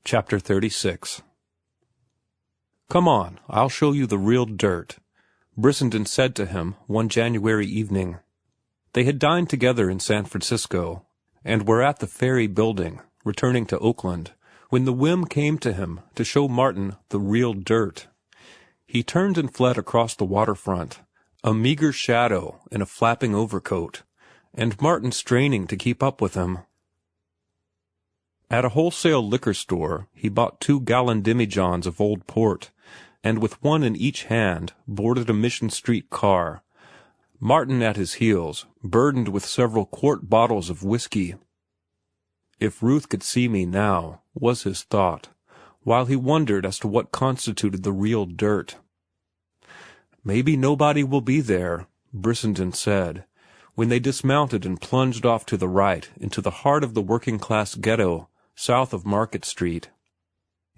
Chapter 36. "Come on, I'll show you the real dirt," Brissenden said to him one January evening. They had dined together in San Francisco, and were at the Ferry Building, returning to Oakland, when the whim came to him to show Martin the real dirt. He turned and fled across the waterfront, a meager shadow in a flapping overcoat, and Martin straining to keep up with him. At a wholesale liquor store he bought 2 Gallon Demijohns of old port, and with one in each hand boarded a Mission Street car, Martin at his heels, burdened with several quart bottles of whiskey. If Ruth could see me now, was his thought, while he wondered as to what constituted the real dirt. "Maybe nobody will be there," Brissenden said, when they dismounted and plunged off to the right into the heart of the working-class ghetto south of Market Street.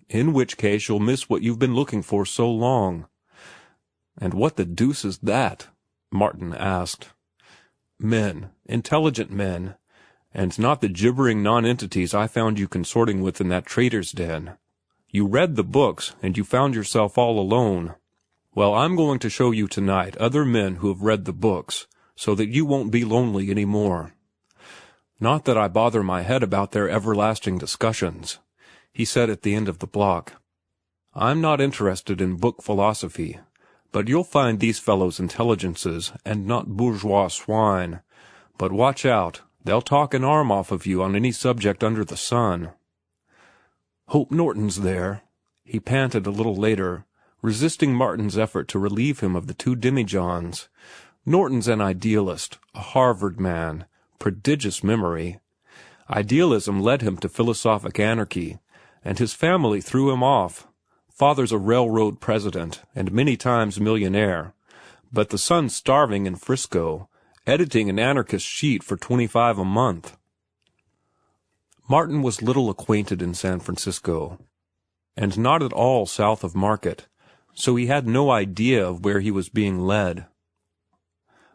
"In which case you'll miss what you've been looking for so long." "And what the deuce is that?" Martin asked. "Men, intelligent men, and not the gibbering nonentities I found you consorting with in that trader's den. You read the books, and you found yourself all alone. Well, I'm going to show you tonight other men who have read the books, so that you won't be lonely any more. Not that I bother my head about their everlasting discussions," he said at the end of the block. "I'm not interested in book philosophy, but you'll find these fellows intelligences and not bourgeois swine. But watch out, they'll talk an arm off of you on any subject under the sun." "Hope Norton's there," he panted a little later, resisting Martin's effort to relieve him of the 2 Demijohns. Norton's an idealist, a Harvard man, prodigious memory. Idealism led him to philosophic anarchy, and his family threw him off. Father's a railroad president and many times millionaire, but the son's starving in Frisco, editing an anarchist sheet for $25 a month. Martin was little acquainted in San Francisco, and not at all south of Market, so he had no idea of where he was being led.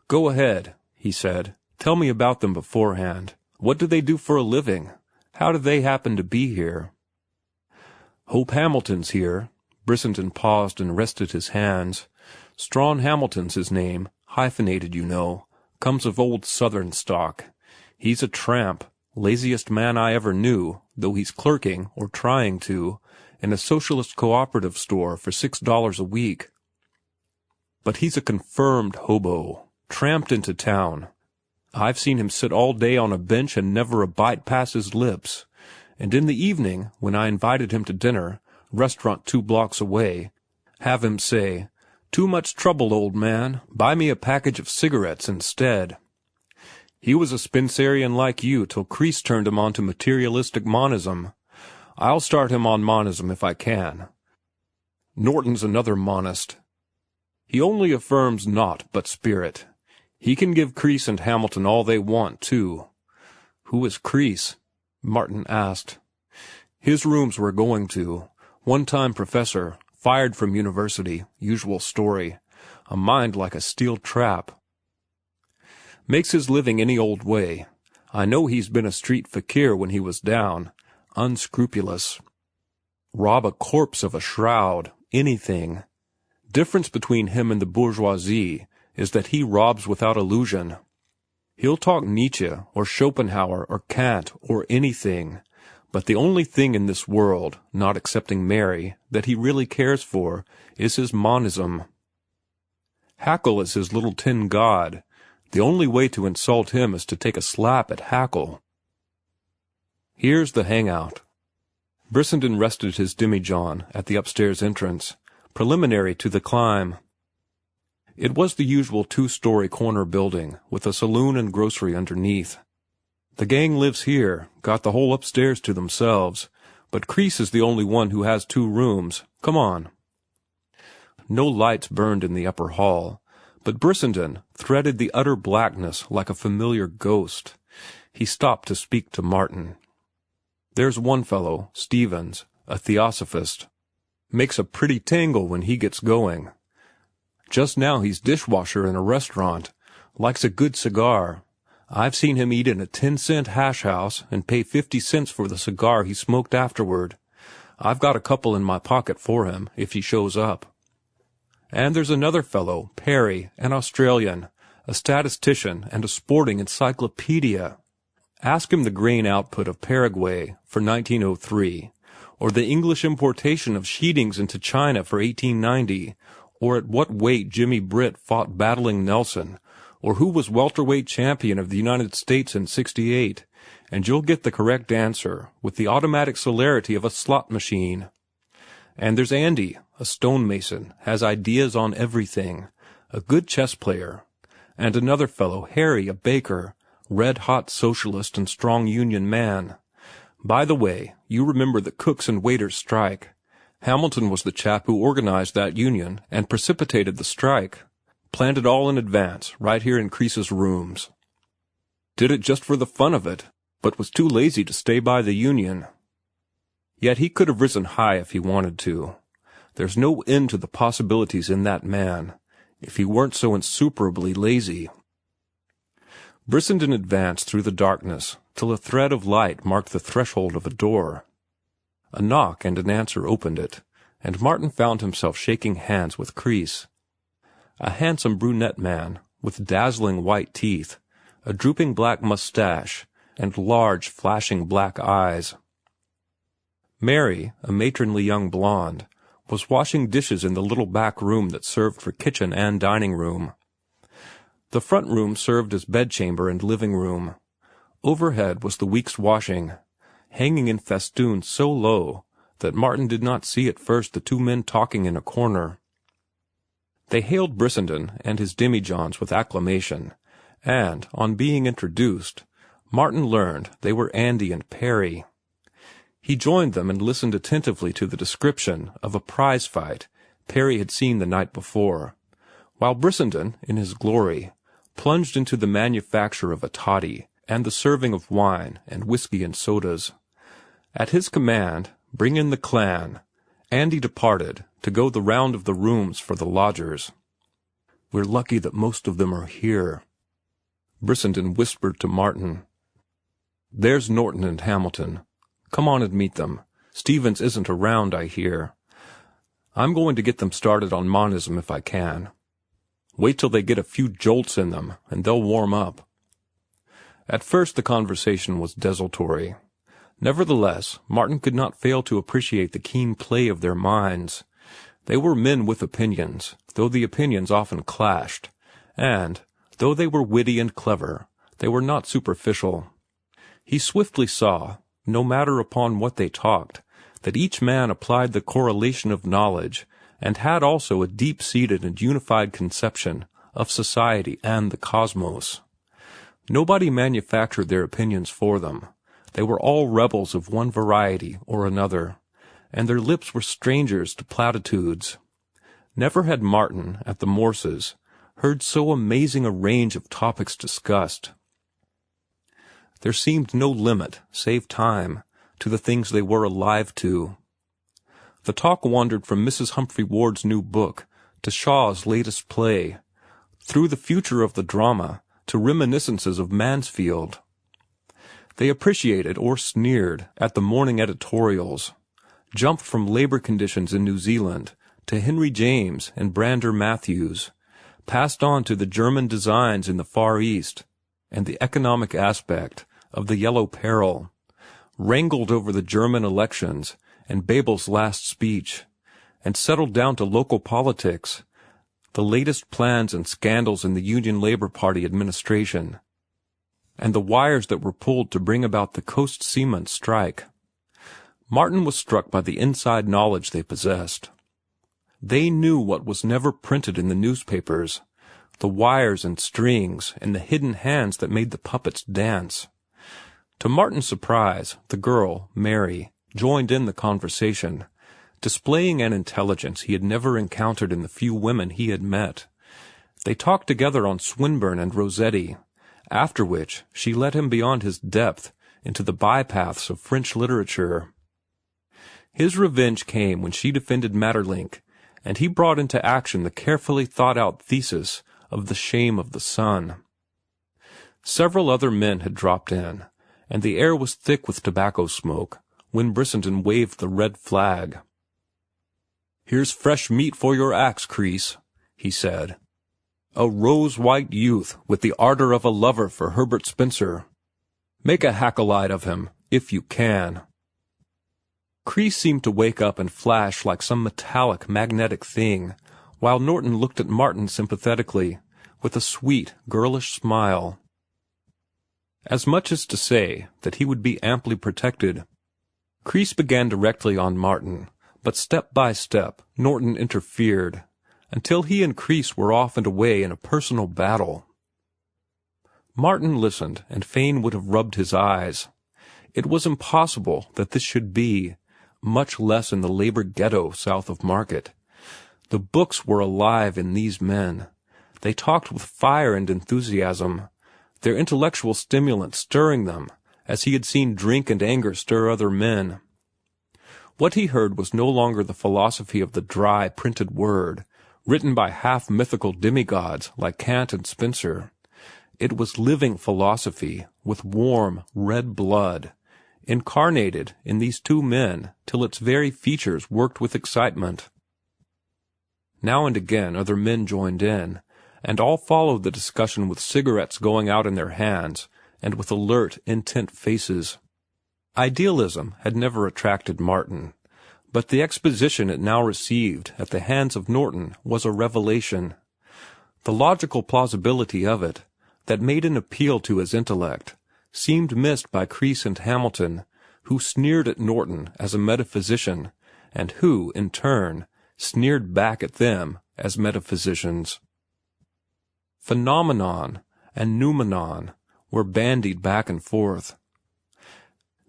"Go ahead," he said. "Tell me about them beforehand. What do they do for a living? How do they happen to be here?" "Hope Hamilton's here." Brissenden paused and rested his hands. "Strawn Hamilton's his name, hyphenated, you know. Comes of old Southern stock. He's a tramp, laziest man I ever knew, though he's clerking, or trying to, in a socialist cooperative store for $6 a week. But he's a confirmed hobo, tramped into town. I've seen him sit all day on a bench and never a bite pass his lips. And in the evening, when I invited him to dinner, restaurant 2 blocks away, have him say, 'Too much trouble, old man. Buy me a package of cigarettes instead.' He was a Spencerian like you till Crease turned him on to materialistic monism. I'll start him on monism if I can. Norton's another monist. He only affirms naught but spirit. He can give Crease and Hamilton all they want, too." "Who is Crease?" Martin asked. "His rooms we're going to. One-time professor, fired from university, usual story. A mind like a steel trap. Makes his living any old way. I know he's been a street fakir when he was down. Unscrupulous. Rob a corpse of a shroud, anything. Difference between him and the bourgeoisie is that he robs without illusion. He'll talk Nietzsche or Schopenhauer or Kant or anything, but the only thing in this world, not excepting Mary, that he really cares for is his monism. Haeckel is his little tin god. The only way to insult him is to take a slap at Haeckel. Here's the Hangout." Brissenden rested his demijohn at the upstairs entrance, preliminary to the climb. It was the usual 2-story corner building, with a saloon and grocery underneath. "The gang lives here, got the whole upstairs to themselves, but Crease is the only one who has 2 rooms. Come on." No lights burned in the upper hall, but Brissenden threaded the utter blackness like a familiar ghost. He stopped to speak to Martin. "There's one fellow, Stevens, a theosophist. Makes a pretty tangle when he gets going. Just now he's dishwasher in a restaurant. Likes a good cigar. I've seen him eat in a 10-cent hash house and pay 50 cents for the cigar he smoked afterward. I've got a couple in my pocket for him, if he shows up. And there's another fellow, Perry, an Australian, a statistician and a sporting encyclopedia. Ask him the grain output of Paraguay for 1903, or the English importation of sheetings into China for 1890, or at what weight Jimmy Britt fought battling Nelson, or who was welterweight champion of the United States in '68, and you'll get the correct answer with the automatic celerity of a slot machine. And there's Andy, a stonemason, has ideas on everything, a good chess player, and another fellow, Harry, a baker, red-hot socialist and strong union man. By the way, you remember the cooks and waiters strike. Hamilton was the chap who organized that union and precipitated the strike. Planned it all in advance, right here in Crease's rooms. Did it just for the fun of it, but was too lazy to stay by the union. Yet he could have risen high if he wanted to. There's no end to the possibilities in that man, if he weren't so insuperably lazy. Brissenden advanced through the darkness till a thread of light marked the threshold of a door. A knock and an answer opened it, and Martin found himself shaking hands with Crease. A handsome brunette man, with dazzling white teeth, a drooping black mustache, and large, flashing black eyes. Mary, a matronly young blonde, was washing dishes in the little back room that served for kitchen and dining room. The front room served as bedchamber and living room. Overhead was the week's washing, hanging in festoons so low that Martin did not see at first the two men talking in a corner. They hailed Brissenden and his Demijohns with acclamation, and, on being introduced, Martin learned they were Andy and Perry. He joined them and listened attentively to the description of a prize fight Perry had seen the night before, while Brissenden, in his glory, plunged into the manufacture of a toddy and the serving of wine and whiskey and sodas. At his command, "Bring in the clan," Andy departed to go the round of the rooms for the lodgers. "We're lucky that most of them are here," Brissenden whispered to Martin. "There's Norton and Hamilton. Come on and meet them. Stevens isn't around, I hear. I'm going to get them started on monism if I can. Wait till they get a few jolts in them, and they'll warm up." At first the conversation was desultory. Nevertheless, Martin could not fail to appreciate the keen play of their minds. They were men with opinions, though the opinions often clashed, and, though they were witty and clever, they were not superficial. He swiftly saw, no matter upon what they talked, that each man applied the correlation of knowledge and had also a deep-seated and unified conception of society and the cosmos. Nobody manufactured their opinions for them. They were all rebels of one variety or another, and their lips were strangers to platitudes. Never had Martin, at the Morses, heard so amazing a range of topics discussed. There seemed no limit, save time, to the things they were alive to. The talk wandered from Mrs. Humphrey Ward's new book to Shaw's latest play, through the future of the drama to reminiscences of Mansfield. They appreciated or sneered at the morning editorials, jumped from labor conditions in New Zealand to Henry James and Brander Matthews, passed on to the German designs in the Far East and the economic aspect of the Yellow Peril, wrangled over the German elections and Babel's last speech, and settled down to local politics, the latest plans and scandals in the Union Labor Party administration, and the wires that were pulled to bring about the Coast Seaman strike. Martin was struck by the inside knowledge they possessed. They knew what was never printed in the newspapers, the wires and strings and the hidden hands that made the puppets dance. To Martin's surprise, the girl, Mary, joined in the conversation, displaying an intelligence he had never encountered in the few women he had met. They talked together on Swinburne and Rossetti, after which she led him beyond his depth into the bypaths of French literature. His revenge came when she defended Maeterlinck, and he brought into action the carefully thought-out thesis of The Shame of the Sun. Several other men had dropped in, and the air was thick with tobacco smoke, when Brissenden waved the red flag. "Here's fresh meat for your axe, Crease," he said. "A rose-white youth with the ardor of a lover for Herbert Spencer. Make a Hackleite of him, if you can." Crease seemed to wake up and flash like some metallic, magnetic thing, while Norton looked at Martin sympathetically, with a sweet, girlish smile. As much as to say that he would be amply protected. Crease began directly on Martin, but step by step Norton interfered, until he and Crease were off and away in a personal battle. Martin listened, and fain would have rubbed his eyes. It was impossible that this should be, much less in the labor ghetto south of Market. The books were alive in these men. They talked with fire and enthusiasm, their intellectual stimulant stirring them, as he had seen drink and anger stir other men. What he heard was no longer the philosophy of the dry, printed word, written by half-mythical demigods like Kant and Spencer. It was living philosophy, with warm, red blood, incarnated in these two men till its very features worked with excitement. Now and again other men joined in, and all followed the discussion with cigarettes going out in their hands, and with alert, intent faces. Idealism had never attracted Martin, but the exposition it now received at the hands of Norton was a revelation. The logical plausibility of it, that made an appeal to his intellect, seemed missed by Crease and Hamilton, who sneered at Norton as a metaphysician, and who, in turn, sneered back at them as metaphysicians. Phenomenon and noumenon were bandied back and forth.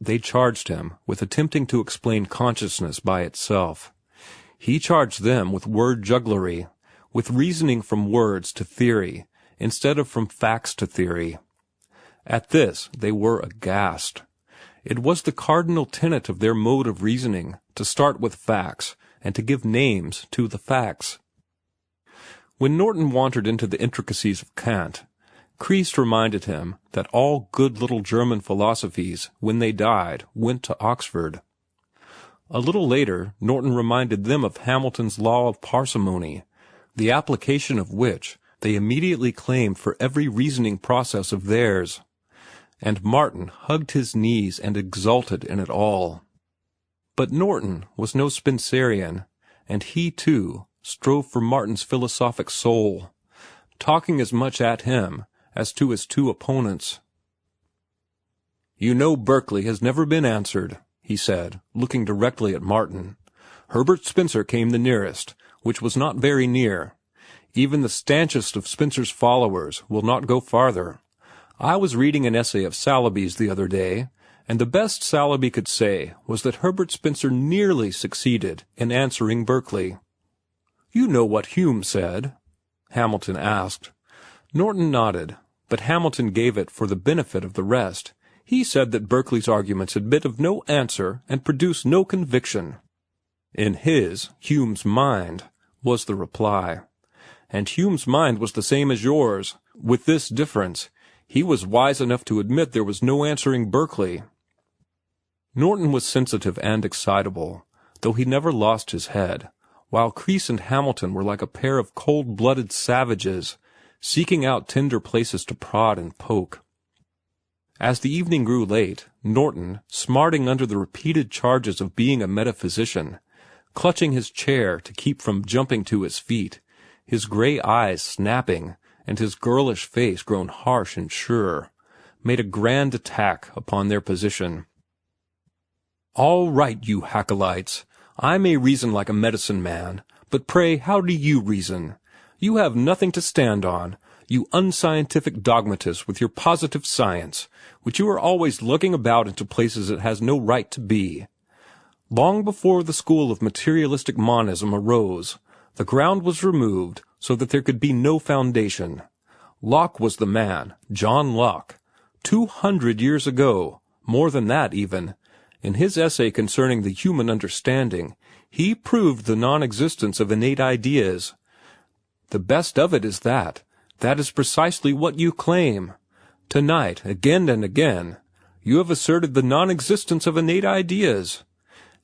They charged him with attempting to explain consciousness by itself. He charged them with word jugglery, with reasoning from words to theory, instead of from facts to theory. At this they were aghast. It was the cardinal tenet of their mode of reasoning to start with facts and to give names to the facts. When Norton wandered into the intricacies of Kant, Crease reminded him that all good little German philosophies, when they died, went to Oxford. A little later, Norton reminded them of Hamilton's law of parsimony, the application of which they immediately claimed for every reasoning process of theirs. And Martin hugged his knees and exulted in it all. But Norton was no Spencerian, and he, too, strove for Martin's philosophic soul, talking as much at him as to his two opponents. "You know Berkeley has never been answered," he said, looking directly at Martin. "Herbert Spencer came the nearest, which was not very near. Even the stanchest of Spencer's followers will not go farther. I was reading an essay of Saleeby's the other day, and the best Saleeby could say was that Herbert Spencer nearly succeeded in answering Berkeley." "You know what Hume said?" Hamilton asked. Norton nodded, but Hamilton gave it for the benefit of the rest. He said that Berkeley's arguments admit of no answer and produce no conviction. "In his, Hume's mind," was the reply. "And Hume's mind was the same as yours, with this difference. He was wise enough to admit there was no answering Berkeley." Norton was sensitive and excitable, though he never lost his head, while Crease and Hamilton were like a pair of cold-blooded savages, seeking out tender places to prod and poke. As the evening grew late, Norton, smarting under the repeated charges of being a metaphysician, clutching his chair to keep from jumping to his feet, his gray eyes snapping, and his girlish face grown harsh and sure, made a grand attack upon their position. "All right, you Hackleites. I may reason like a medicine man, but pray how do you reason? You have nothing to stand on, you unscientific dogmatists with your positive science, which you are always lugging about into places it has no right to be. Long before the school of materialistic monism arose, the ground was removed so that there could be no foundation. Locke was the man, John Locke. 200 years ago, more than that even, in his essay concerning the human understanding, he proved the non-existence of innate ideas. The best of it is that is precisely what you claim. Tonight, again and again, You have asserted the non-existence of innate ideas.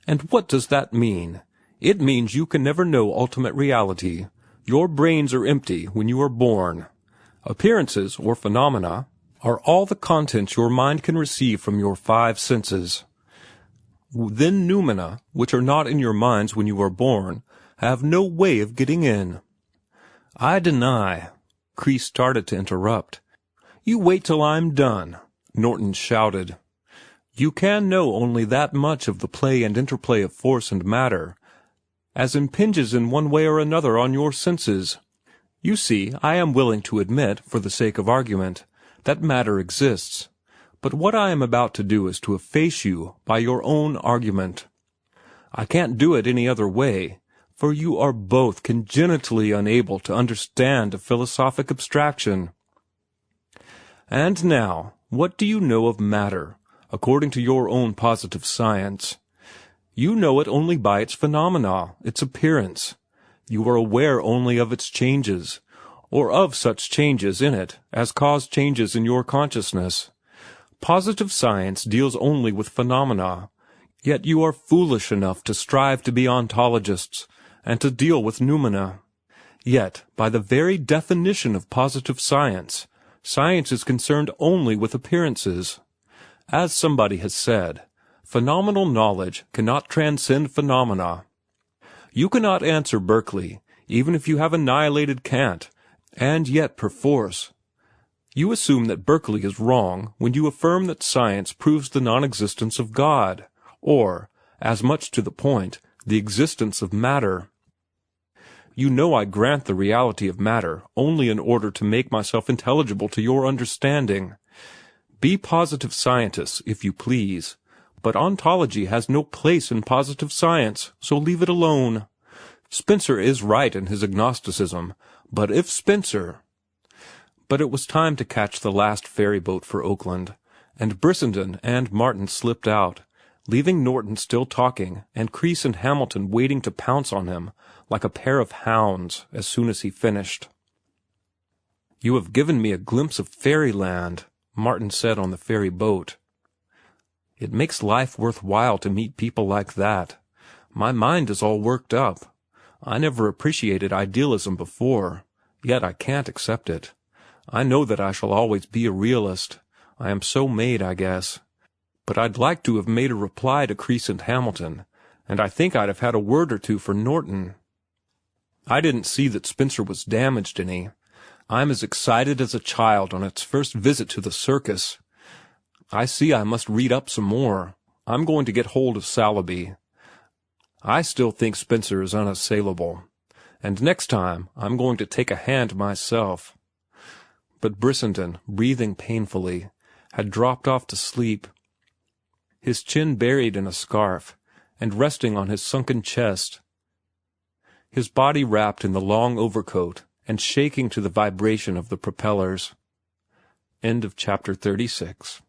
And what does that mean? It means you can never know ultimate reality. Your brains are empty when you are born. Appearances, or phenomena, are all the contents your mind can receive from your five senses. Then noumena, which are not in your minds when you are born, have no way of getting in. I deny. Kreese started to interrupt. You wait till I'm done, Norton shouted. You can know only that much of the play and interplay of force and matter, as impinges in one way or another on your senses. You see, I am willing to admit, for the sake of argument, that matter exists. But what I am about to do is to efface you by your own argument. I can't do it any other way, for you are both congenitally unable to understand a philosophic abstraction. And now, what do you know of matter, according to your own positive science? You know it only by its phenomena, its appearance. You are aware only of its changes, or of such changes in it as cause changes in your consciousness. Positive science deals only with phenomena, yet you are foolish enough to strive to be ontologists and to deal with noumena. Yet, by the very definition of positive science, science is concerned only with appearances. As somebody has said, phenomenal knowledge cannot transcend phenomena. You cannot answer Berkeley, even if you have annihilated Kant, and yet perforce. You assume that Berkeley is wrong when you affirm that science proves the non-existence of God, or, as much to the point, the existence of matter. You know I grant the reality of matter only in order to make myself intelligible to your understanding. Be positive scientists, if you please, but ontology has no place in positive science, so leave it alone. Spencer is right in his agnosticism, but if Spencer— But it was time to catch the last ferry boat for Oakland, and Brissenden and Martin slipped out, leaving Norton still talking and Kreese and Hamilton waiting to pounce on him like a pair of hounds as soon as he finished. You have given me a glimpse of fairyland, Martin said on the ferry boat. It makes life worth while to meet people like that. My mind is all worked up. I never appreciated idealism before, yet I can't accept it. I know that I shall always be a realist. I am so made, I guess. But I'd like to have made a reply to Kreese and Hamilton, and I think I'd have had a word or two for Norton. I didn't see that Spencer was damaged any. I'm as excited as a child on its first visit to the circus. I see I must read up some more. I'm going to get hold of Saleeby. I still think Spencer is unassailable, and next time I'm going to take a hand myself. But Brissenden, breathing painfully, had dropped off to sleep, his chin buried in a scarf and resting on his sunken chest, his body wrapped in the long overcoat and shaking to the vibration of the propellers. End of chapter 36.